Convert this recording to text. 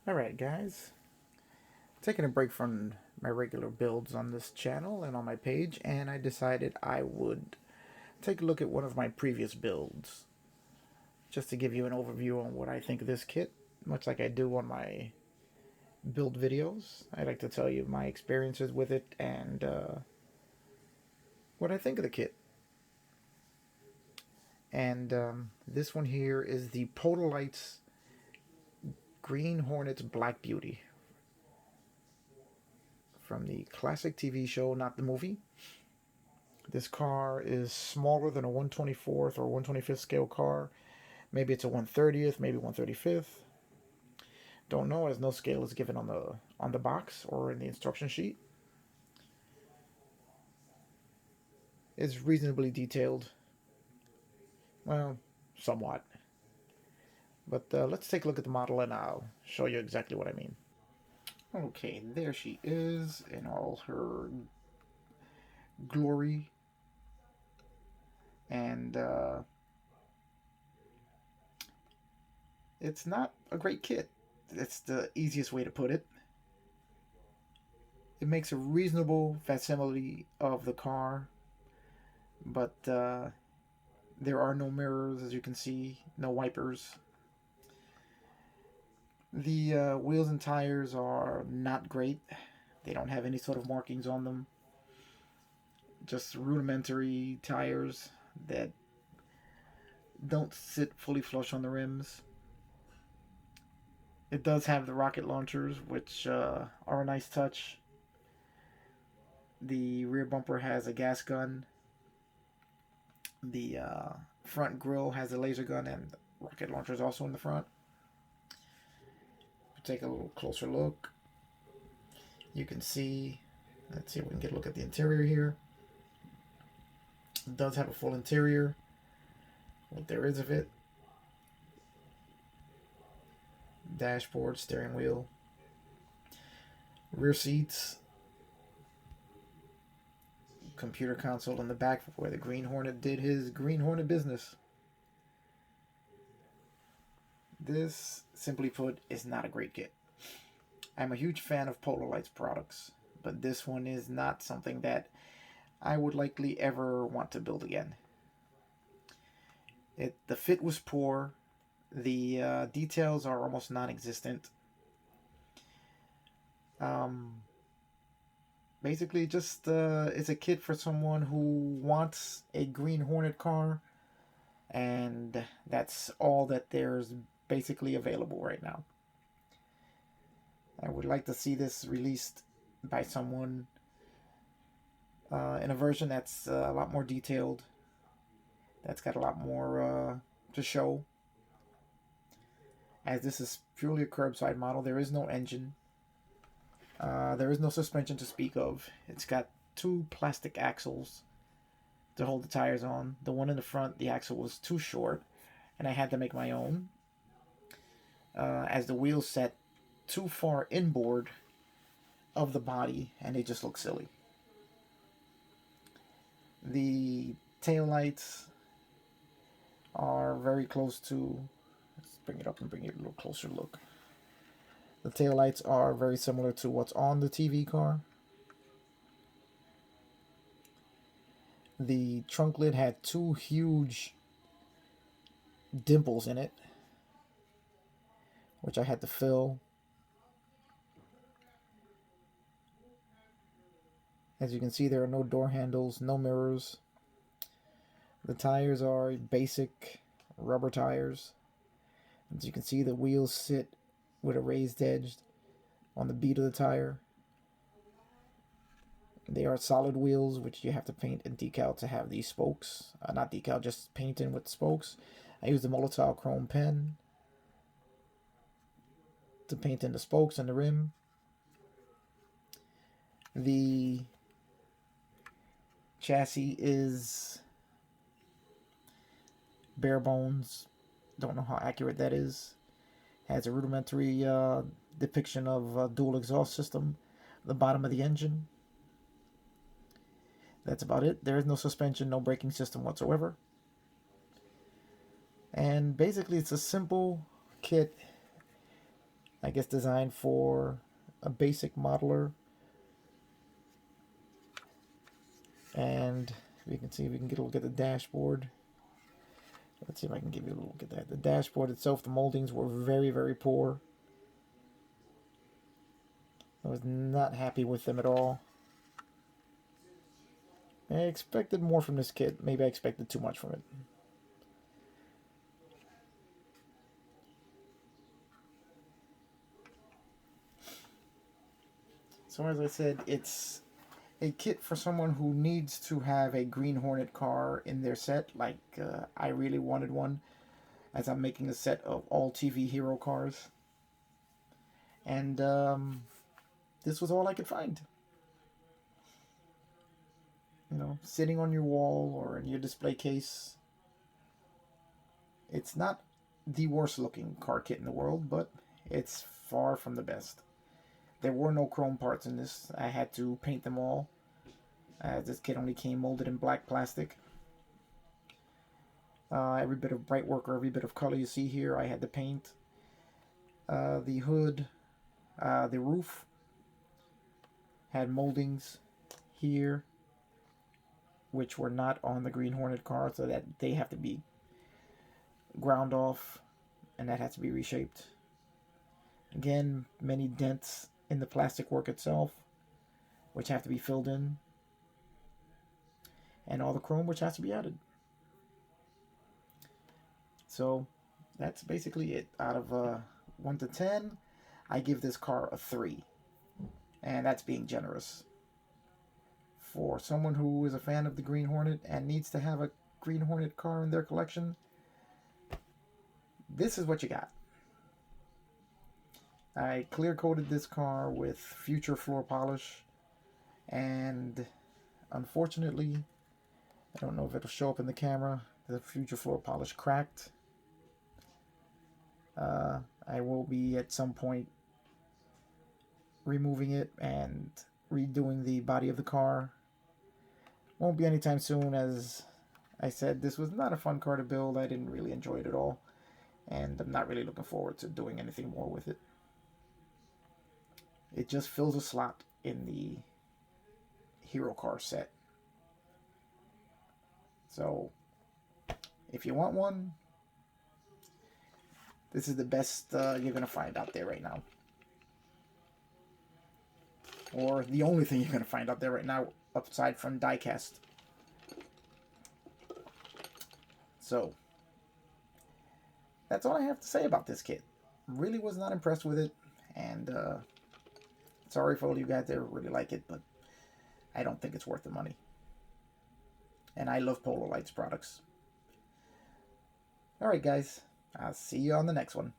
Alright guys, taking a break from my regular builds on this channel and on my page, and I decided I would take a look at one of my previous builds just to give you an overview on what I think of this kit, much like I do on my build videos. I like to tell you my experiences with it and what I think of the kit. And this one here is the Polar Lights Green Hornets Black Beauty from the classic TV show, not the movie. This car is smaller than a 1/24th or 1/25th scale car. Maybe it's a 1/30th, maybe 1/35th. Don't know, as no scale is given on the box or in the instruction sheet. It's reasonably detailed. Well, somewhat. But let's take a look at the model and I'll show you exactly what I mean. Okay, there she is in all her glory. And it's not a great kit. That's the easiest way to put it. It makes a reasonable facsimile of the car, but there are no mirrors, as you can see, no wipers. The wheels and tires are not great. They don't have any sort of markings on them. Just rudimentary tires that don't sit fully flush on the rims. It does have the rocket launchers, which are a nice touch. The rear bumper has a gas gun. The front grille has a laser gun and rocket launchers also in the front. Take a little closer look. You can see, let's see if we can get a look at the interior here. It does have a full interior, what there is of it. Dashboard, steering wheel, rear seats, computer console in the back where the Green Hornet did his Green Hornet business. This, simply put, is not a great kit. I'm a huge fan of Polar Lights products, but this one is not something that I would likely ever want to build again. The fit was poor. The details are almost non-existent. Basically, just it's a kit for someone who wants a Green Hornet car, and that's all that there's basically available right now. I would like to see this released by someone in a version that's a lot more detailed, that's got a lot more to show. As this is purely a curbside model, there is no engine. There is no suspension to speak of. It's got two plastic axles to hold the tires on. The one in the front, the axle was too short, and I had to make my own. As the wheels set too far inboard of the body, and they just look silly. The tail lights are very close to, let's bring it up and bring it a little closer look. The tail lights are very similar to what's on the TV car. The trunk lid had two huge dimples in it, which I had to fill. As you can see, there are no door handles, no mirrors. The tires are basic rubber tires. As you can see, the wheels sit with a raised edge on the bead of the tire. They are solid wheels, which you have to paint and decal to have these spokes. Not decal, just painting with spokes. I used a Molotov chrome pen to paint in the spokes and the rim. The chassis is bare bones. Don't know how accurate that is. Has a rudimentary depiction of a dual exhaust system at the bottom of the engine. That's about it. There is no suspension, no braking system whatsoever. And basically it's a simple kit I guess designed for a basic modeler. And we can see if we can get a look at the dashboard. Let's see if I can give you a look at that. The dashboard itself, the moldings were very, very poor. I was not happy with them at all. I expected more from this kit. Maybe I expected too much from it. So as I said, it's a kit for someone who needs to have a Green Hornet car in their set. Like I really wanted one, as I'm making a set of all TV hero cars. And this was all I could find. You know, sitting on your wall or in your display case. It's not the worst looking car kit in the world, but it's far from the best. There were no chrome parts in this. I had to paint them all. This kit only came molded in black plastic. Every bit of bright work or every bit of color you see here, I had to paint. The hood, the roof had moldings here, which were not on the Green Hornet car, so that they have to be ground off, and that has to be reshaped. Again, many dents in the plastic work itself, which have to be filled in, and all the chrome, which has to be added. So that's basically it. Out of 1 to 10, I give this car a 3, and that's being generous. For someone who is a fan of the Green Hornet and needs to have a Green Hornet car in their collection, this is what you got. I clear coated this car with future floor polish, and unfortunately, I don't know if it'll show up in the camera, the future floor polish cracked. I will be at some point removing it and redoing the body of the car. Won't be anytime soon, as I said, this was not a fun car to build. I didn't really enjoy it at all, and I'm not really looking forward to doing anything more with it. It just fills a slot in the hero car set. So if you want one, this is the best you're going to find out there right now. Or the only thing you're going to find out there right now, aside from diecast. So that's all I have to say about this kit. Really was not impressed with it, and sorry for all you guys that really like it, but I don't think it's worth the money. And I love Polar Lights products. Alright guys, I'll see you on the next one.